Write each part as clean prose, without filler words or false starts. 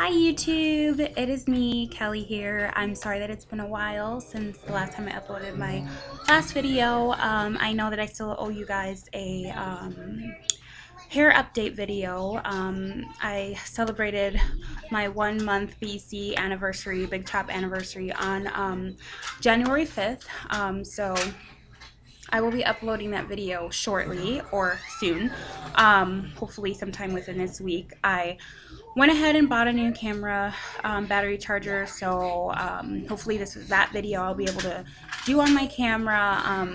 Hi YouTube, it is me, Kelly here. I'm sorry that it's been a while since the last time I uploaded my last video. I know that I still owe you guys a hair update video. I celebrated my 1 month BC anniversary, Big Chop anniversary on January 5th. So I will be uploading that video shortly or soon, hopefully sometime within this week. I went ahead and bought a new camera battery charger, so hopefully that video I'll be able to do on my camera,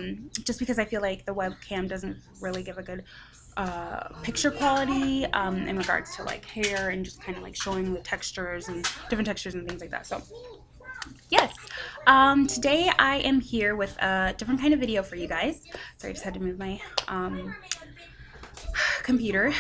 just because I feel like the webcam doesn't really give a good picture quality in regards to like hair and just kind of like showing the textures and different textures and things like that. So yes, today I am here with a different kind of video for you guys. Sorry, I just had to move my computer.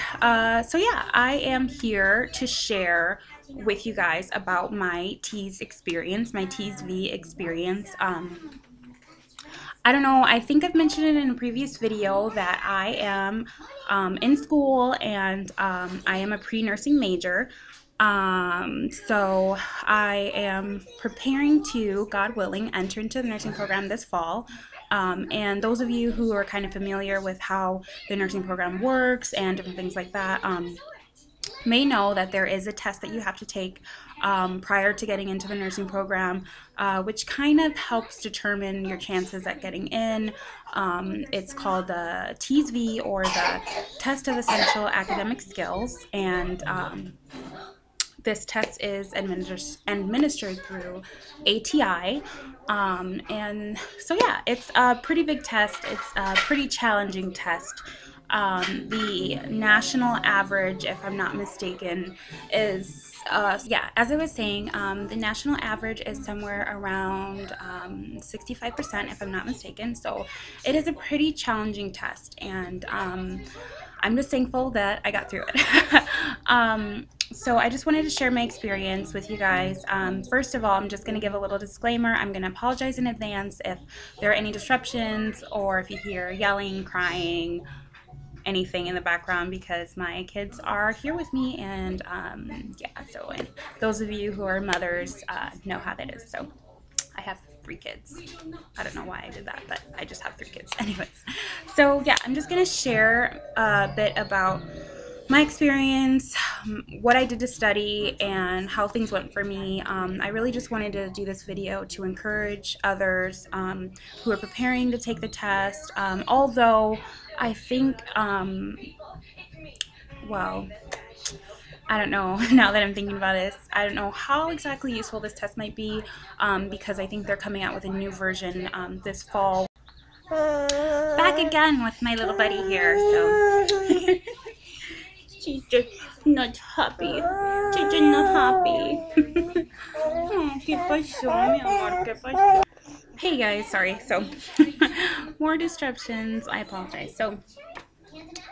So yeah, I am here to share with you guys about my TEAS experience, my TEAS V experience. I don't know, I think I've mentioned it in a previous video that I am in school and I am a pre-nursing major. So I am preparing to, God willing, enter into the nursing program this fall. And those of you who are kind of familiar with how the nursing program works and different things like that, may know that there is a test that you have to take prior to getting into the nursing program, which kind of helps determine your chances at getting in. It's called the TEAS V, or the Test of Essential Academic Skills, and this test is administered through ATI. And so yeah, it's a pretty big test. It's a pretty challenging test. The national average, if I'm not mistaken, is yeah, as I was saying, the national average is somewhere around 65%, if I'm not mistaken. So it is a pretty challenging test, and I'm just thankful that I got through it. So I just wanted to share my experience with you guys. First of all, I'm just going to give a little disclaimer. I'm going to apologize in advance if there are any disruptions or if you hear yelling, crying, anything in the background, because my kids are here with me, and yeah, so and those of you who are mothers know how that is. So I have 3 kids. I don't know why I did that, but I just have 3 kids. Anyways, so yeah, I'm just going to share a bit about my experience, what I did to study, and how things went for me. I really just wanted to do this video to encourage others who are preparing to take the test, although I think, well, I don't know, now that I'm thinking about this, I don't know how exactly useful this test might be, because I think they're coming out with a new version this fall. Back again with my little buddy here, so she's just not happy. She's just not happy. Oh, ¿qué pasó, mi amor? ¿Qué pasó? Hey guys, sorry. So, more disruptions. I apologize. So,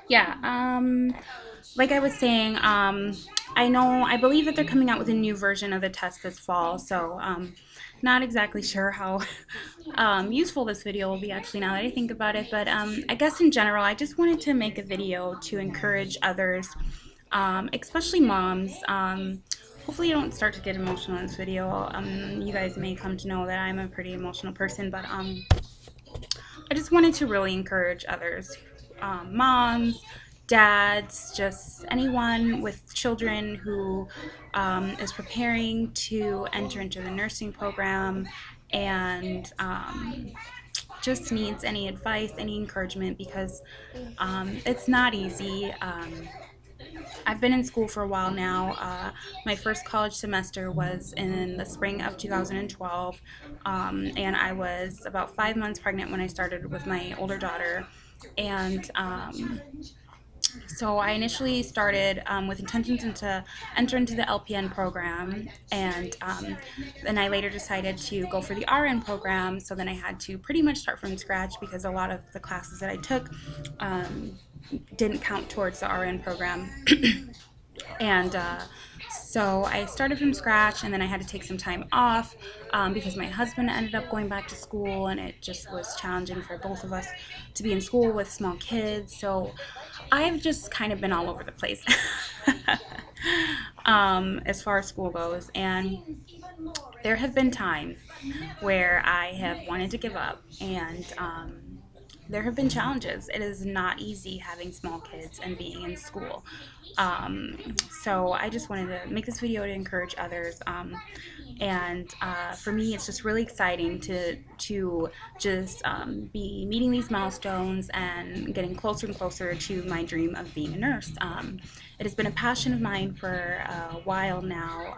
yeah, like I was saying, I believe that they're coming out with a new version of the test this fall, so not exactly sure how useful this video will be actually, now that I think about it, but I guess in general I just wanted to make a video to encourage others, especially moms. Hopefully you don't start to get emotional in this video. You guys may come to know that I'm a pretty emotional person, but I just wanted to really encourage others, moms, dads, just anyone with children who is preparing to enter into the nursing program and just needs any advice, any encouragement, because it's not easy. I've been in school for a while now. My first college semester was in the spring of 2012, and I was about 5 months pregnant when I started with my older daughter. And so I initially started with intentions to enter into the LPN program, and then I later decided to go for the RN program. So then I had to pretty much start from scratch, because a lot of the classes that I took didn't count towards the RN program. And so I started from scratch, and then I had to take some time off because my husband ended up going back to school, and it just was challenging for both of us to be in school with small kids. So I've just kind of been all over the place. as far as school goes. And there have been times where I have wanted to give up, and there have been challenges. It is not easy having small kids and being in school. Um, so I just wanted to make this video to encourage others. And for me, it's just really exciting to just be meeting these milestones and getting closer and closer to my dream of being a nurse. It has been a passion of mine for a while now,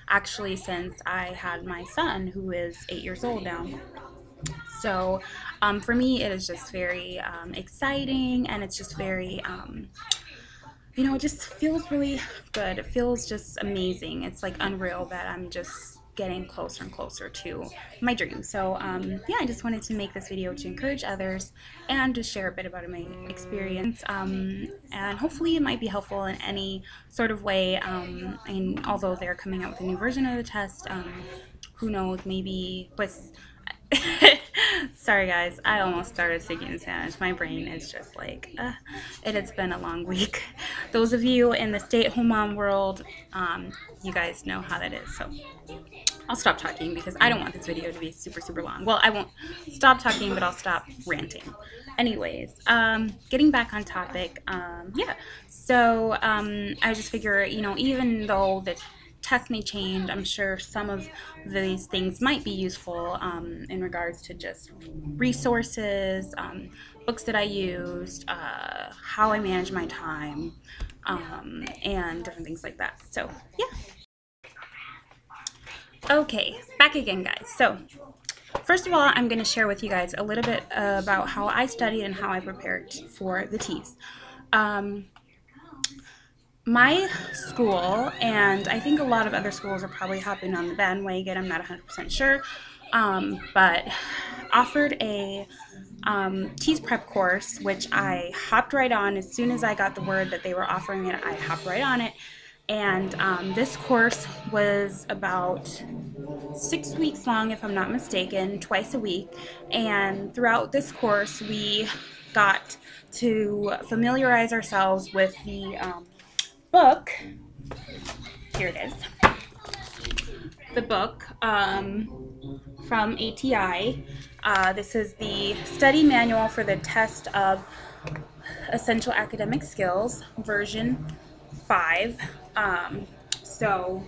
actually since I had my son, who is 8 years old now. So for me, it is just very exciting, and it's just very it just feels really good. It feels just amazing. It's like unreal that I'm just getting closer and closer to my dream. So yeah, I just wanted to make this video to encourage others and to share a bit about my experience, and hopefully it might be helpful in any sort of way. And although they're coming out with a new version of the test, who knows, maybe with sorry guys, I almost started speaking in Spanish. My brain is just like, it has been a long week. Those of you in the stay-at-home mom world, you guys know how that is. So I'll stop talking because I don't want this video to be super, super long. Well, I won't stop talking, but I'll stop ranting. Anyways, getting back on topic, yeah. So I just figure, even though the test may change, I'm sure some of these things might be useful in regards to just resources, books that I used, how I manage my time, and different things like that. So yeah. Okay, back again, guys. So first of all, I'm going to share with you guys a little bit about how I studied and how I prepared for the TEAS. My school, and I think a lot of other schools are probably hopping on the bandwagon, I'm not 100% sure, but offered a TEAS prep course, which I hopped right on. As soon as I got the word that they were offering it, I hopped right on it. And this course was about 6 weeks long, if I'm not mistaken, twice a week. And throughout this course, we got to familiarize ourselves with the book. Here it is. The book from ATI. This is the study manual for the test of essential academic skills, version 5. So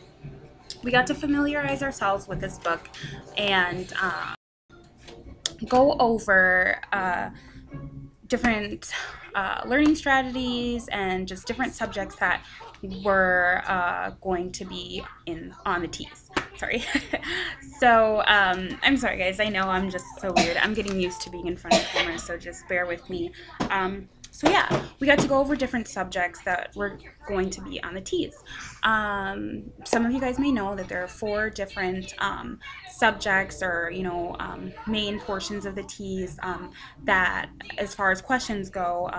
we got to familiarize ourselves with this book and go over different learning strategies and just different subjects that were going to be on the TEAS. Sorry. So I'm sorry guys, I know I'm just so weird. I'm getting used to being in front of the camera, so just bear with me. So yeah, we got to go over different subjects that were going to be on the TEAS. Some of you guys may know that there are 4 different subjects or, main portions of the TEAS that, as far as questions go,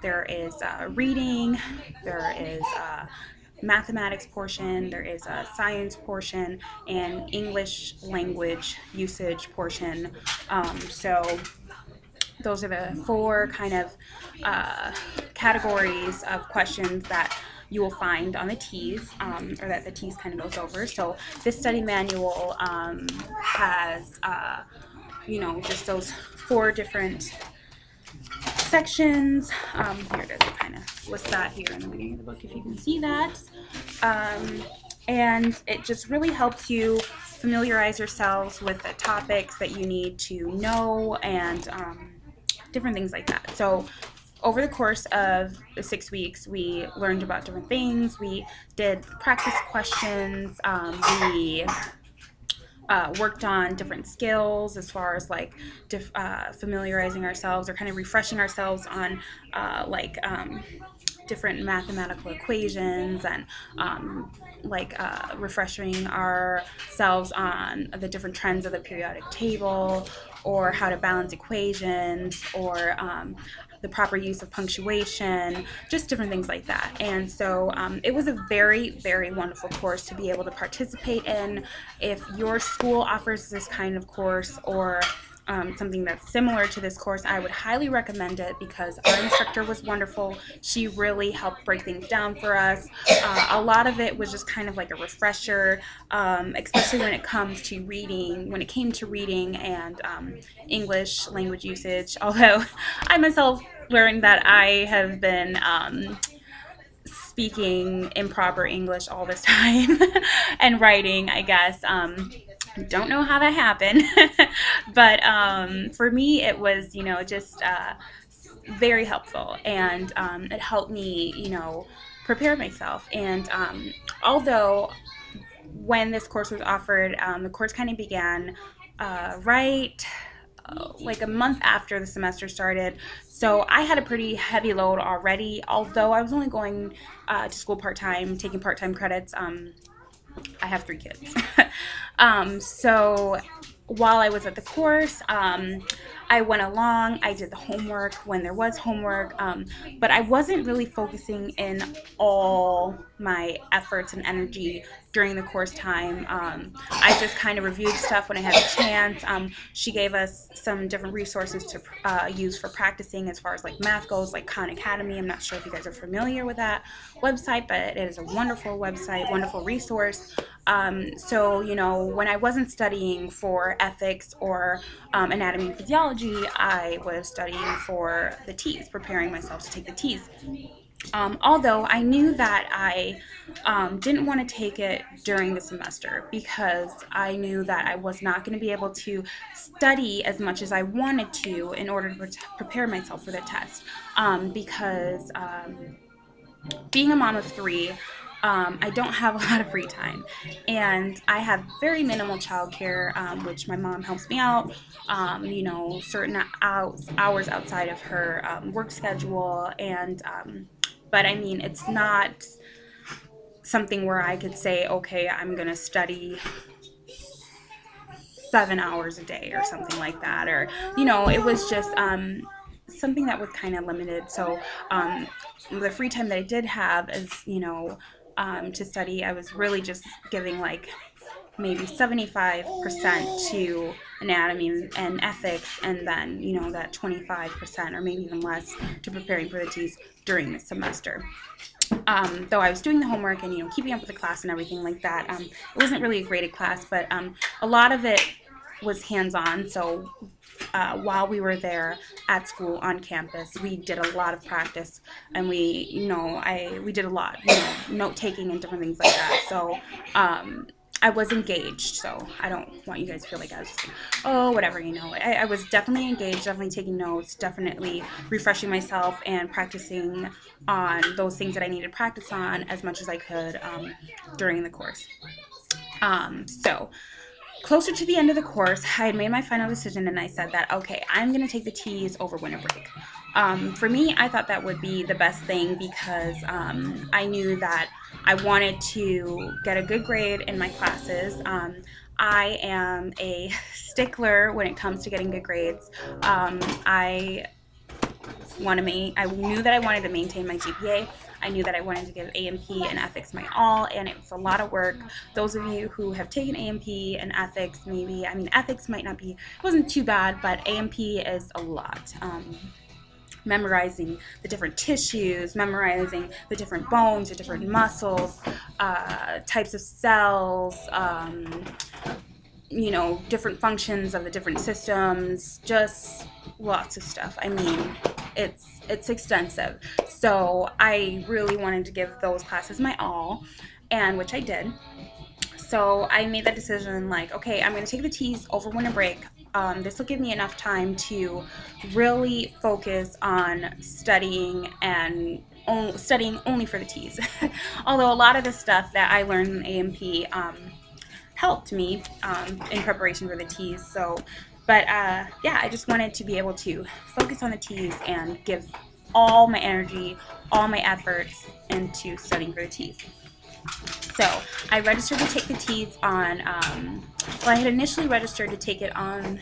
there is reading, there is mathematics portion, there is a science portion, and English language usage portion. So those are the 4 kind of categories of questions that you will find on the TEAS, or that the TEAS kind of goes over. So this study manual has, just those 4 different sections. Here it is, I kind of list that here in the beginning of the book, if you can see that. And it just really helps you familiarize yourselves with the topics that you need to know and different things like that. So over the course of the 6 weeks, we learned about different things. We did practice questions. We worked on different skills as far as like familiarizing ourselves or kind of refreshing ourselves on different mathematical equations and refreshing ourselves on the different trends of the periodic table, or how to balance equations, or the proper use of punctuation, just different things like that. And so it was a very, very wonderful course to be able to participate in. If your school offers this kind of course, or something that's similar to this course, I would highly recommend it because our instructor was wonderful. She really helped break things down for us. A lot of it was just kind of like a refresher, especially when it comes to reading, when it came to reading and English language usage. Although I myself learned that I have been speaking improper English all this time and writing, I guess. Don't know how that happened, but for me, it was, just very helpful, and it helped me, prepare myself. And although when this course was offered, the course kind of began right like a month after the semester started. So I had a pretty heavy load already, although I was only going to school part-time, taking part-time credits. I have 3 kids. So while I was at the course, I went along, I did the homework when there was homework, but I wasn't really focusing in all my efforts and energy during the course time. I just kind of reviewed stuff when I had a chance. She gave us some different resources to use for practicing as far as like math goes, like Khan Academy. I'm not sure if you guys are familiar with that website, but it is a wonderful website, wonderful resource. So, when I wasn't studying for ethics or anatomy and physiology, I was studying for the TEAS, preparing myself to take the TEAS. Although I knew that I didn't want to take it during the semester because I knew that I was not going to be able to study as much as I wanted to in order to prepare myself for the test. Because being a mom of 3, I don't have a lot of free time, and I have very minimal childcare, which my mom helps me out, certain hours outside of her work schedule, and but I mean, it's not something where I could say, okay, I'm going to study 7 hours a day or something like that, or, it was just something that was kind of limited. So the free time that I did have is, to study, I was really just giving like maybe 75% to anatomy and ethics, and then, that 25% or maybe even less to preparing for the TEAS during the semester. Though I was doing the homework and, keeping up with the class and everything like that. It wasn't really a graded class, but a lot of it was hands-on. So while we were there at school on campus, we did a lot of practice, and we did a lot, note-taking and different things like that. So I was engaged, so I don't want you guys to feel like I was just like, oh, whatever, I was definitely engaged, definitely taking notes, definitely refreshing myself and practicing on those things that I needed to practice on as much as I could during the course. So closer to the end of the course, I had made my final decision, and I said that, okay, I'm going to take the TEAS over winter break. For me, I thought that would be the best thing because I knew that I wanted to get a good grade in my classes. I am a stickler when it comes to getting good grades. I knew that I wanted to maintain my GPA. I knew that I wanted to give A&P and ethics my all, and it was a lot of work. Those of you who have taken A&P and ethics, ethics might not be, it wasn't too bad, but A&P is a lot. Memorizing the different tissues, memorizing the different bones, the different muscles, types of cells, different functions of the different systems, just lots of stuff. It's extensive. So I really wanted to give those classes my all, and which I did. So I made that decision, like, okay, I'm going to take the TEAS over winter break. This will give me enough time to really focus on studying and studying only for the TEAS. Although a lot of the stuff that I learned in A&P helped me in preparation for the TEAS. So, but yeah, I just wanted to be able to focus on the TEAS and give all my energy, all my efforts into studying for the TEAS. So I registered to take the TEAS on, I had initially registered to take it on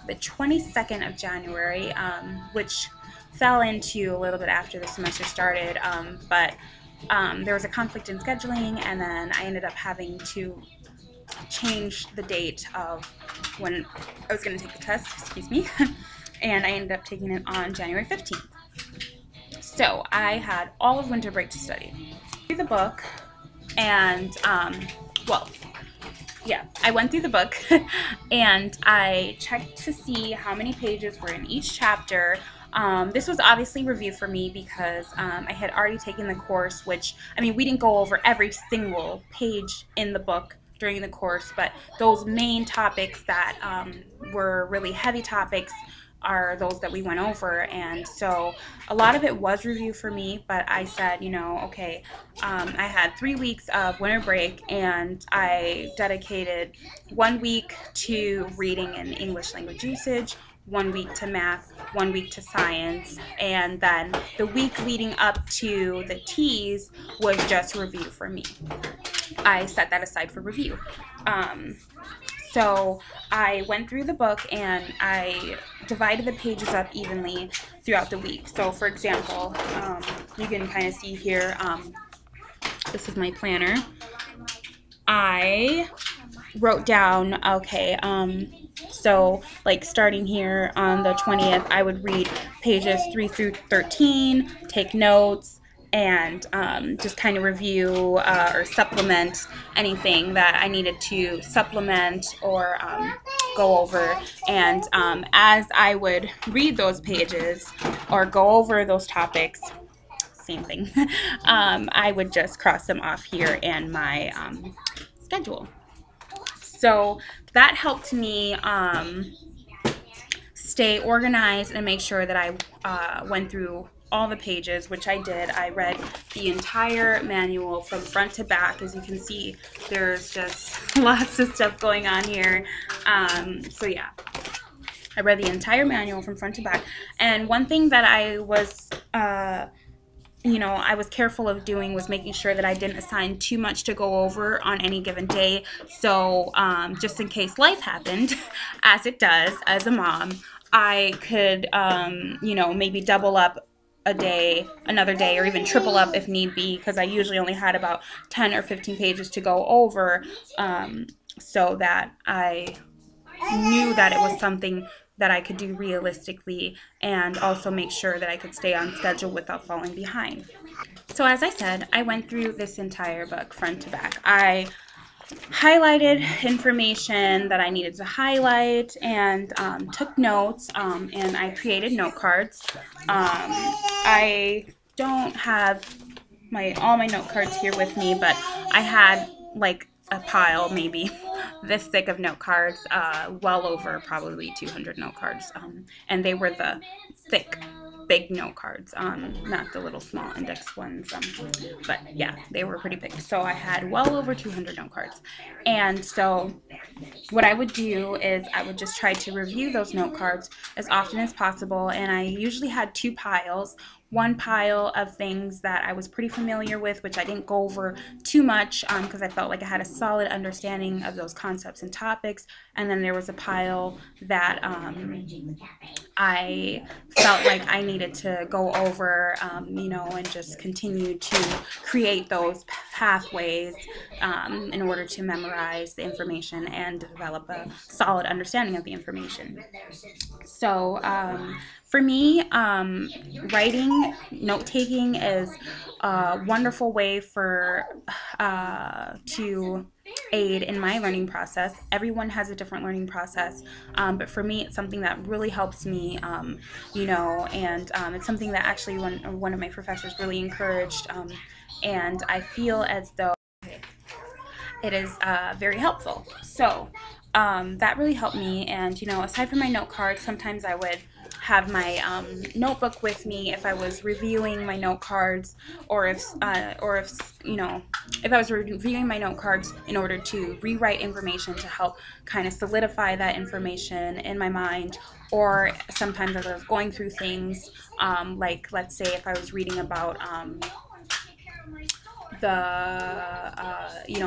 the 22nd of January, which fell into a little bit after the semester started, but there was a conflict in scheduling, and then I ended up having to changed the date of when I was going to take the test, excuse me, and I ended up taking it on January 15th. So I had all of winter break to study. Through the book, and well, yeah, I went through the book and I checked to see how many pages were in each chapter. This was obviously review for me because I had already taken the course, which, I mean, we didn't go over every single page in the book during the course, but those main topics that were really heavy topics are those that we went over. And so a lot of it was review for me, but I said, you know, okay, I had 3 weeks of winter break and I dedicated 1 week to reading and English language usage, 1 week to math, 1 week to science, and then the week leading up to the TEAS was just review for me. I set that aside for review. So I went through the book and I divided the pages up evenly throughout the week. So for example, you can kind of see here, this is my planner. I wrote down, okay, so like starting here on the 20th, I would read pages 3 through 13, take notes, and just kind of review or supplement anything that I needed to supplement or go over. And as I would read those pages or go over those topics, same thing, I would just cross them off here in my schedule. So that helped me stay organized and make sure that I went through all the pages, which I did. I read the entire manual from front to back. As you can see, there's just lots of stuff going on here. So yeah, I read the entire manual from front to back. And one thing that I was I was careful of doing was making sure that I didn't assign too much to go over on any given day. So just in case life happened, as it does as a mom, I could, maybe double up a day, another day, or even triple up if need be, because I usually only had about 10 or 15 pages to go over, so that I knew that it was something that I could do realistically and also make sure that I could stay on schedule without falling behind. So as I said, I went through this entire book front to back. I highlighted information that I needed to highlight and took notes, and I created note cards. I don't have all my note cards here with me, but I had like a pile maybe this thick of note cards, well over probably 200 note cards, and they were the thick big note cards, not the little small index ones, but yeah, they were pretty big. So I had well over 200 note cards. And so what I would do is I would just try to review those note cards as often as possible, and I usually had 2 piles. One pile of things that I was pretty familiar with, which I didn't go over too much because I felt like I had a solid understanding of those concepts and topics. And then there was a pile that I felt like I needed to go over, and just continue to create those pathways in order to memorize the information and develop a solid understanding of the information. So for me, writing, note-taking is a wonderful way to aid in my learning process. Everyone has a different learning process, but for me, it's something that really helps me, and it's something that actually one of my professors really encouraged, and I feel as though it is very helpful. So that really helped me, and aside from my note cards, sometimes I would have my notebook with me if I was reviewing my note cards, or if I was reviewing my note cards in order to rewrite information to help kind of solidify that information in my mind, or sometimes as I was going through things, like let's say if I was reading about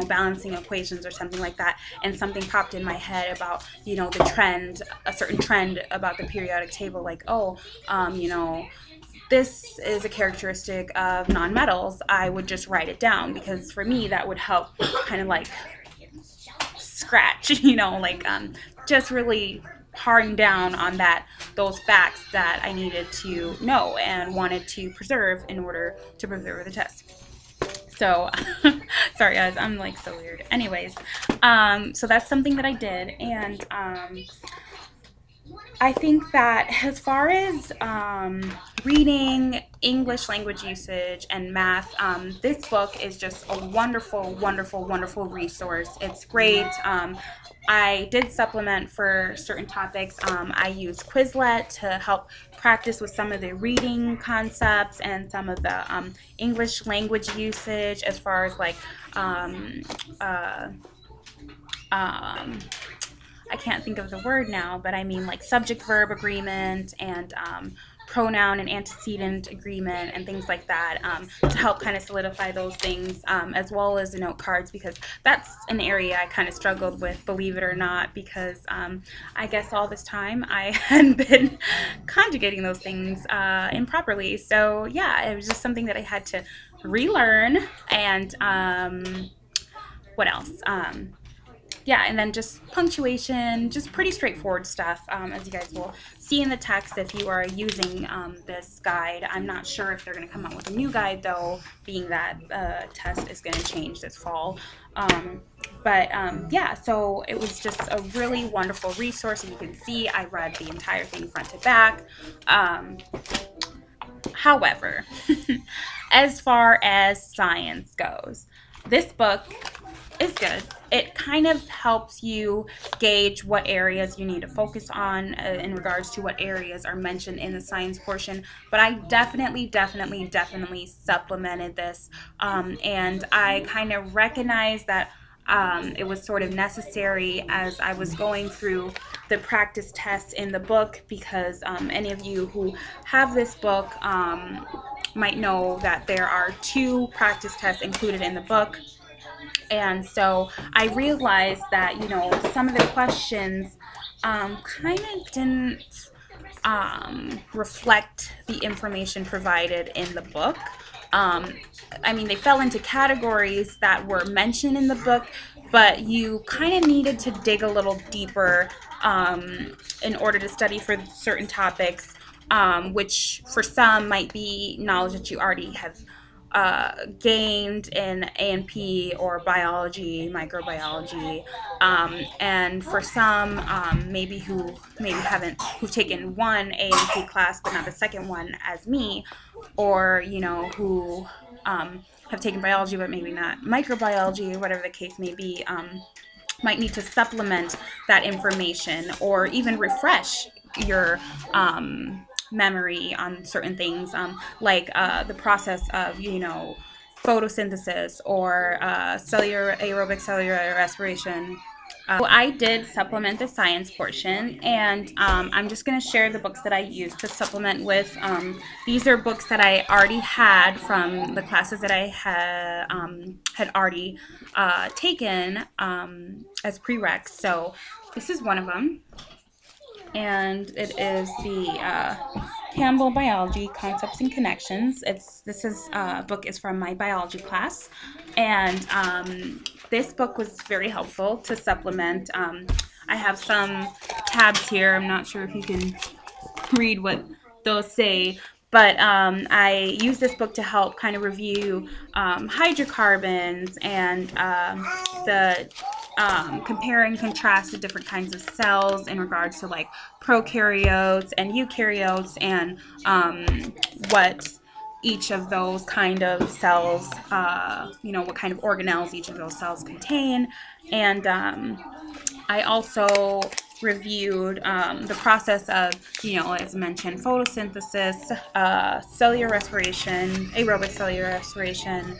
balancing equations or something like that, and something popped in my head about the trend, a certain trend about the periodic table, like this is a characteristic of nonmetals, I would just write it down, because for me that would help kind of like scratch, you know, like just really haring down on those facts that I needed to know and wanted to preserve in order to prepare the test. So, sorry guys, I'm like so weird. Anyways, so that's something that I did, and I think that as far as reading, English language usage, and math, this book is just a wonderful, wonderful, wonderful resource. It's great. I did supplement for certain topics. I used Quizlet to help practice with some of the reading concepts and some of the English language usage, as far as like I can't think of the word now, but I mean like subject-verb agreement and pronoun and antecedent agreement and things like that, to help kind of solidify those things, as well as the note cards, because that's an area I kind of struggled with, believe it or not, because I guess all this time I hadn't been conjugating those things improperly. So yeah, it was just something that I had to relearn. And what else? Yeah, and then just punctuation, just pretty straightforward stuff, as you guys will see in the text if you are using this guide. I'm not sure if they're going to come out with a new guide, though, being that test is going to change this fall. Yeah, so it was just a really wonderful resource, and you can see I read the entire thing front to back. However, as far as science goes, this book is good. It kind of helps you gauge what areas you need to focus on in regards to what areas are mentioned in the science portion. But I definitely supplemented this, and I kind of recognized that it was sort of necessary as I was going through the practice tests in the book, because any of you who have this book might know that there are 2 practice tests included in the book. And so I realized that, you know, some of the questions kind of didn't reflect the information provided in the book. I mean, they fell into categories that were mentioned in the book, but you kind of needed to dig a little deeper in order to study for certain topics, which for some might be knowledge that you already have gained in A&P or biology, microbiology, and for some who've taken one A&P class but not the second one as me, or you know, who have taken biology but maybe not microbiology, or whatever the case may be, might need to supplement that information or even refresh your memory on certain things, like the process of, you know, photosynthesis or aerobic cellular respiration. So I did supplement the science portion, and I'm just going to share the books that I used to supplement with. These are books that I already had from the classes that I had already taken as prereqs. So this is one of them, and it is the Campbell Biology Concepts and Connections. This book is from my biology class, and this book was very helpful to supplement. I have some tabs here. I'm not sure if you can read what those say, but I use this book to help kind of review hydrocarbons and the compare and contrast the different kinds of cells in regards to like prokaryotes and eukaryotes, and what each of those kind of cells, you know, what kind of organelles each of those cells contain. And I also reviewed the process of, you know, as mentioned, photosynthesis, cellular respiration, aerobic cellular respiration,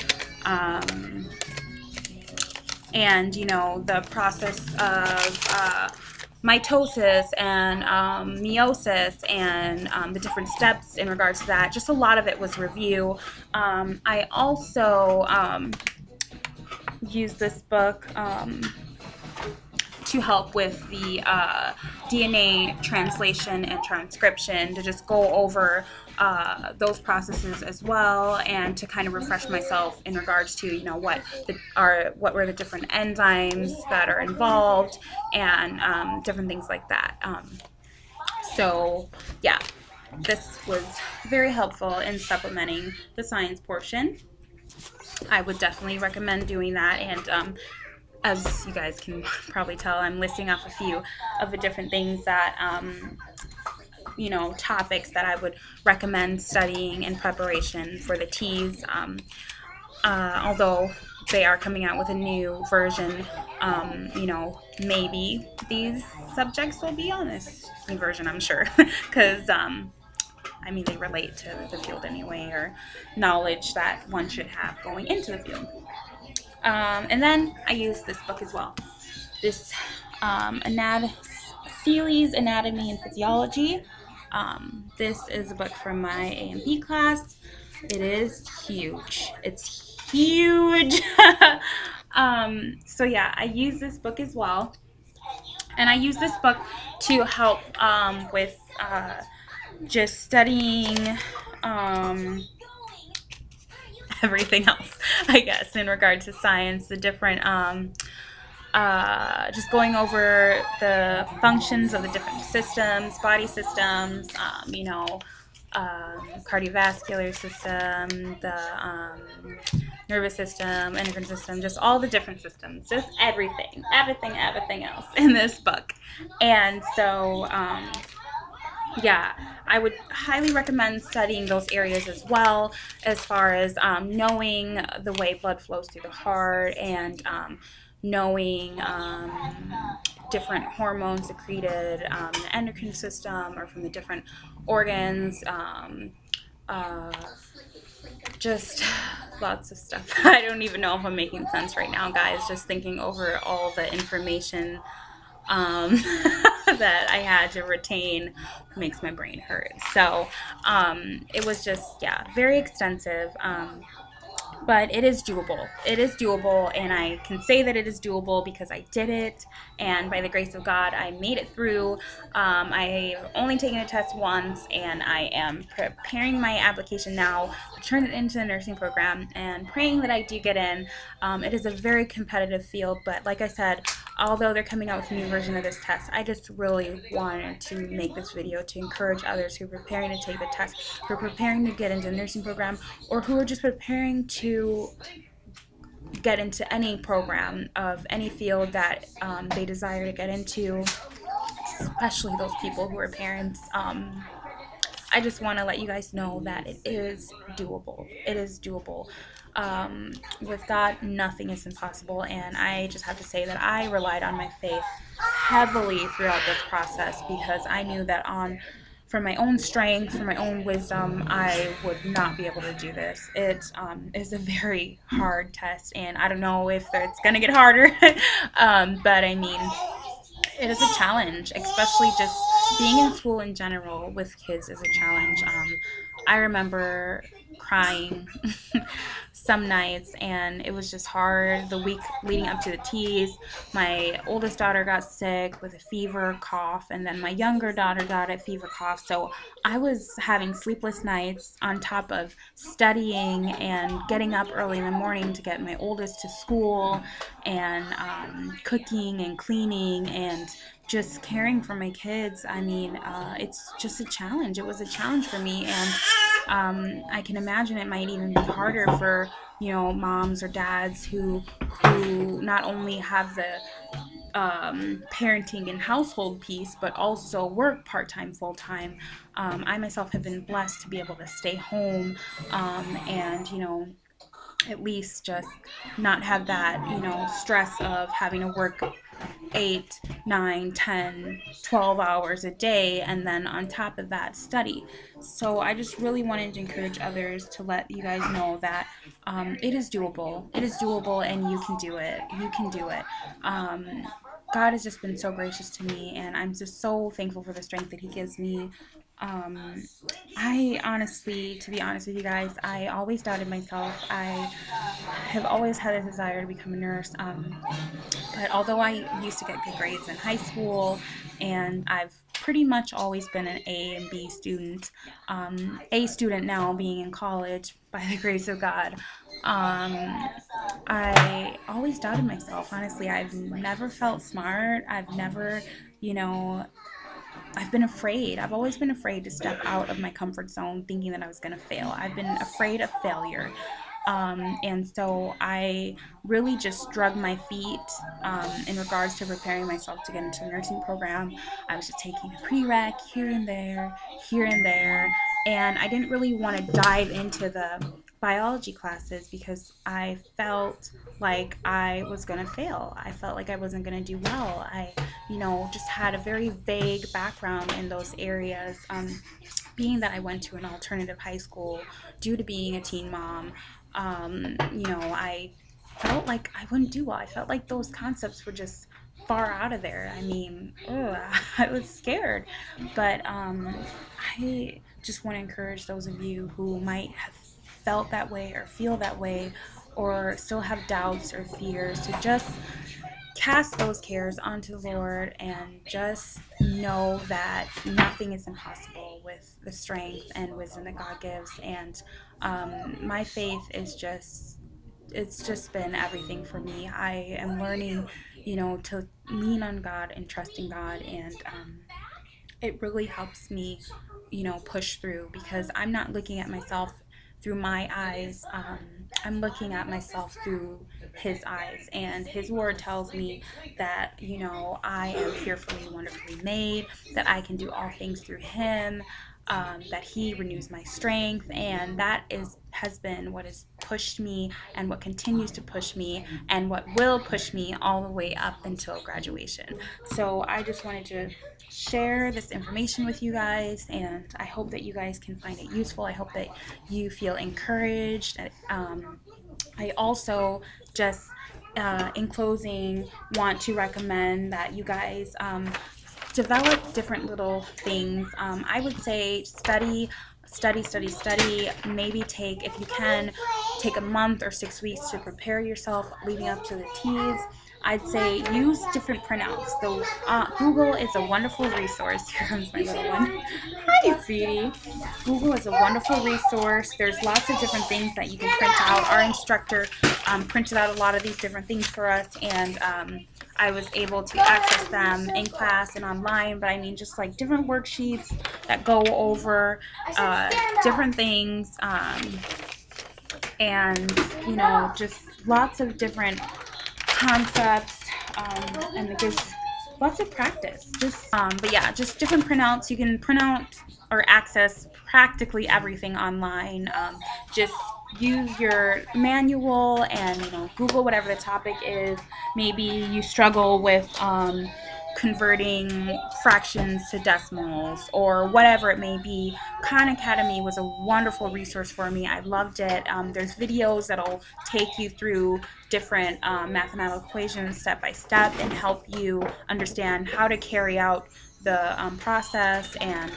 and, you know, the process of mitosis and meiosis, and the different steps in regards to that. Just a lot of it was review. I also used this book to help with the DNA translation and transcription, to just go over those processes as well, and to kind of refresh myself in regards to, you know, what were the different enzymes that are involved, and different things like that. So yeah, this was very helpful in supplementing the science portion. I would definitely recommend doing that. And as you guys can probably tell, I'm listing off a few of the different things that, you know, topics that I would recommend studying in preparation for the TEAS. Although they are coming out with a new version, you know, maybe these subjects will be on this new version, I'm sure, because I mean, they relate to the field anyway, or knowledge that one should have going into the field. And then I use this book as well. This Seeley's Anatomy and Physiology. This is a book from my A&P class. It is huge. It's huge. So yeah, I use this book as well. And I use this book to help with just studying everything else, I guess, in regard to science, the different, just going over the functions of the different systems, body systems, you know, cardiovascular system, the nervous system, endocrine system, just all the different systems, just everything else in this book. And so, yeah, I would highly recommend studying those areas as well, as far as knowing the way blood flows through the heart, and knowing different hormones secreted in the endocrine system or from the different organs. Just lots of stuff. I don't even know if I'm making sense right now, guys, just thinking over all the information that I had to retain makes my brain hurt. So it was just, yeah, very extensive. But it is doable. It is doable, and I can say that it is doable because I did it, and by the grace of God, I made it through. I've only taken a test once, and I am preparing my application now to turn it into the nursing program, and praying that I do get in. It is a very competitive field, but like I said, although they're coming out with a new version of this test, I just really wanted to make this video to encourage others who are preparing to take the test, who are preparing to get into the nursing program, or who are just preparing to get into any program of any field that they desire to get into, especially those people who are parents. I just want to let you guys know that it is doable. It is doable. With God, nothing is impossible, and I just have to say that I relied on my faith heavily throughout this process, because I knew that for my own strength, for my own wisdom, I would not be able to do this. It is a very hard test, and I don't know if it's going to get harder, but I mean, it is a challenge, especially just being in school in general with kids is a challenge. I remember crying some nights, and it was just hard. The week leading up to the TEAS, my oldest daughter got sick with a fever, cough, and then my younger daughter got a fever, cough. So I was having sleepless nights on top of studying and getting up early in the morning to get my oldest to school, and cooking and cleaning and just caring for my kids. I mean, it's just a challenge. It was a challenge for me, and I can imagine it might even be harder for, you know, moms or dads who not only have the parenting and household piece, but also work part-time, full-time. I myself have been blessed to be able to stay home, and, you know, at least just not have that, you know, stress of having to work 8, 9, 10, 12 hours a day, and then on top of that study. So I just really wanted to encourage others to let you guys know that it is doable. It is doable, and you can do it. You can do it. God has just been so gracious to me, and I'm just so thankful for the strength that He gives me I honestly, to be honest with you guys, I always doubted myself. I have always had a desire to become a nurse. But although I used to get good grades in high school, and I've pretty much always been an A and B student, A student now being in college by the grace of God, I always doubted myself. Honestly, I've never felt smart. I've never, you know, I've been afraid. I've always been afraid to step out of my comfort zone thinking that I was going to fail. I've been afraid of failure. And so I really just drug my feet in regards to preparing myself to get into the nursing program. I was just taking a prereq here and there, and I didn't really want to dive into the biology classes because I felt like I was going to fail. I felt like I wasn't going to do well. I, just had a very vague background in those areas. Being that I went to an alternative high school due to being a teen mom, I felt like I wouldn't do well. I felt like those concepts were just far out of there. I mean, ugh, I was scared. But I just want to encourage those of you who might have felt that way or feel that way or still have doubts or fears to just cast those cares onto the Lord and just know that nothing is impossible with the strength and wisdom that God gives. And my faith is it's just been everything for me. I am learning, to lean on God and trust in God. And it really helps me, push through because I'm not looking at myself through my eyes. I'm looking at myself through His eyes, and His Word tells me that I am fearfully and wonderfully made, that I can do all things through Him, that He renews my strength, and that has been what has pushed me and what continues to push me and what will push me all the way up until graduation. So I just wanted to share this information with you guys, and I hope that you guys can find it useful. I hope that you feel encouraged. I also just in closing want to recommend that you guys develop different little things. I would say study. Maybe if you can, take a month or 6 weeks to prepare yourself leading up to the TEAS. I'd say use different printouts. Google is a wonderful resource. Here comes my little one. Hi, sweetie. Google is a wonderful resource. There's lots of different things that you can print out. Our instructor printed out a lot of these different things for us, and I was able to access them in class and online, but I mean just like different worksheets that go over different things, and just lots of different concepts, and it gives lots of practice. But yeah, just different printouts. You can print out or access practically everything online. Just use your manual and Google whatever the topic is. Maybe you struggle with converting fractions to decimals or whatever it may be. Khan Academy was a wonderful resource for me. I loved it. There's videos that'll take you through different mathematical equations step by step and help you understand how to carry out the process, and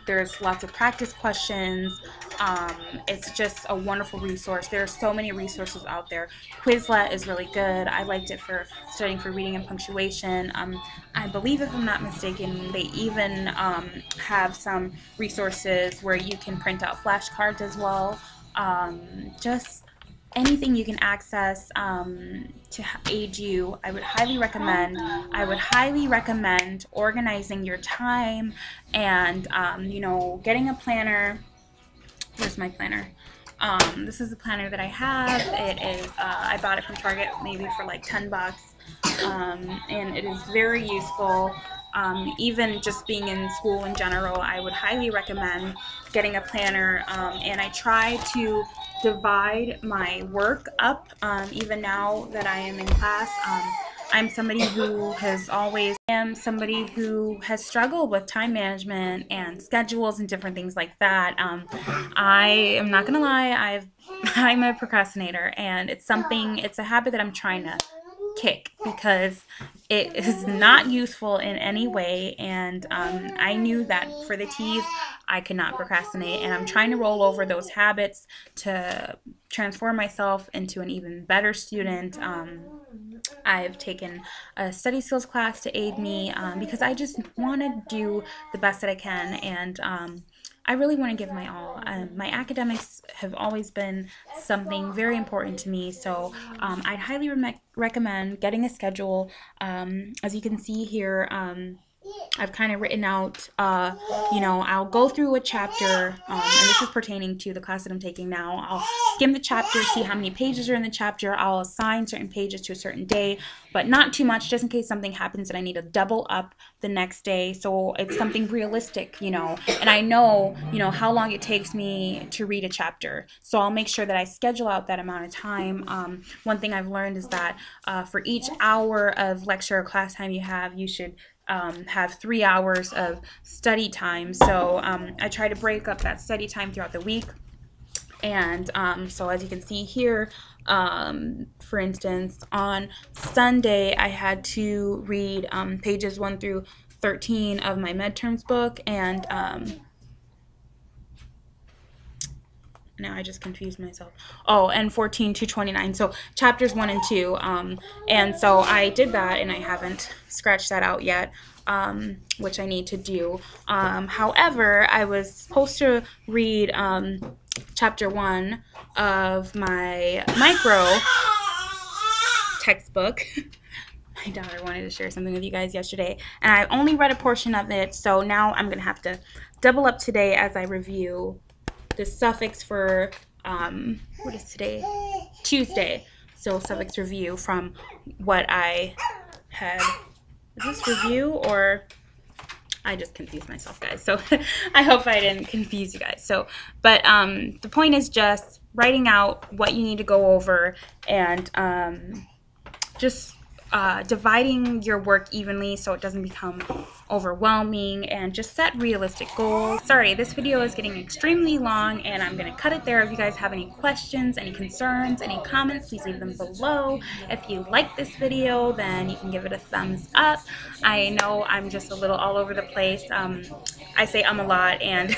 there's lots of practice questions. It's just a wonderful resource. There are so many resources out there. Quizlet is really good. I liked it for studying for reading and punctuation. I believe, if I'm not mistaken, they even have some resources where you can print out flashcards as well. Just anything you can access to aid you, I would highly recommend. I would highly recommend organizing your time and, getting a planner. Here's my planner. This is the planner that I have. It is, I bought it from Target maybe for like 10 bucks. And it is very useful. Even just being in school in general, I would highly recommend getting a planner. And I try to divide my work up, even now that I am in class. I'm somebody who has struggled with time management and schedules and different things like that. I am not gonna lie, I'm a procrastinator, and it's a habit that I'm trying to kick because it is not useful in any way, and I knew that for the TEAS, I could not procrastinate, and I'm trying to roll over those habits to transform myself into an even better student. I've taken a study skills class to aid me because I just want to do the best that I can, and I really want to give my all. My academics have always been something very important to me, so I'd highly recommend getting a schedule. As you can see here, I've kind of written out, I'll go through a chapter, and this is pertaining to the class that I'm taking now. I'll skim the chapter, see how many pages are in the chapter. I'll assign certain pages to a certain day, but not too much, just in case something happens that I need to double up the next day. So it's something realistic, and I know, how long it takes me to read a chapter. So I'll make sure that I schedule out that amount of time. One thing I've learned is that for each hour of lecture or class time you should have 3 hours of study time. So I try to break up that study time throughout the week. And so as you can see here, for instance, on Sunday, I had to read pages 1 through 13 of my midterms book, and now I just confused myself. Oh, and 14 to 29. So chapters 1 and 2. And so I did that, and I haven't scratched that out yet, which I need to do. However, I was supposed to read chapter 1 of my micro textbook. My daughter wanted to share something with you guys yesterday, and I only read a portion of it, so now I'm going to have to double up today as I review the suffix for, what is today? Tuesday. So suffix review from what I had. Is this review, or I just confused myself, guys? So I hope I didn't confuse you guys. So, but the point is just writing out what you need to go over, and just dividing your work evenly so it doesn't become overwhelming, and just set realistic goals. Sorry, this video is getting extremely long, and I'm going to cut it there. If you guys have any questions, any concerns, any comments, please leave them below. If you like this video, then you can give it a thumbs up. I know I'm just a little all over the place. I say a lot, and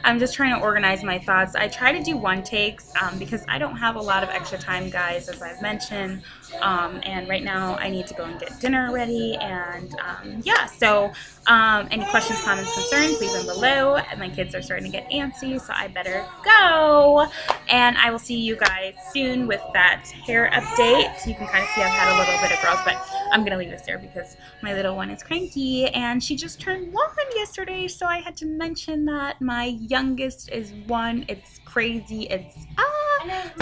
I'm just trying to organize my thoughts. I try to do one takes because I don't have a lot of extra time, guys, as I've mentioned. And right now I need to go and get dinner ready, and yeah, so any questions, comments, concerns, leave them below. My kids are starting to get antsy, so I better go, and I will see you guys soon with that hair update. You can kind of see I've had a little bit of growth, but I'm gonna leave this there because my little one is cranky, and she just turned 1 yesterday, so I had to mention that. My youngest is 1. It's crazy. It's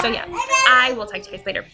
so yeah, I will talk to you guys later.